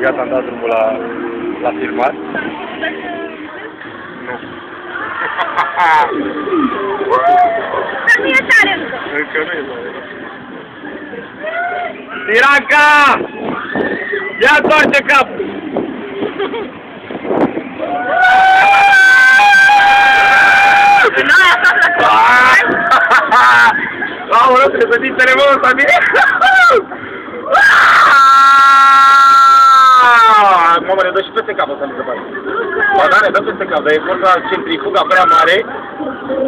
Gata, am dat drumul la filmat. Nu. Dar nu e tare încă. Încă nu e tare. Tiranca! Ia întoarce capul! Noi asta la Aoleu, trebuie să zici telefon, Samir! Mamă, ne dă și peste cap, o să mi se pare. Ba da, ne dă peste cap, dar e forța centrifuga prea mare.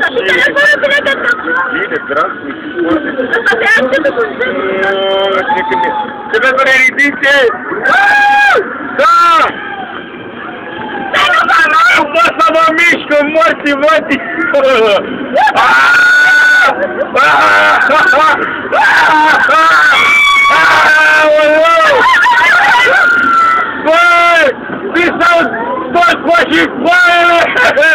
Dar și telefonul bine de tot. Bine, drag, foarte... Asta te aștept cu Trebuie să ne ridice! Da! Nu pot să mă mișc, că morții mătii! Băi! Mi s-au spus și foaiele!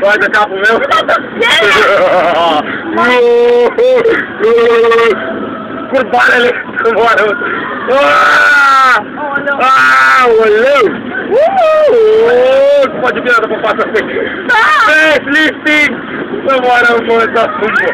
Vai de capul meu! Curbanele să moară! Aoleu! Se face bine după fața pe lifting! Să moară măța sâmbă!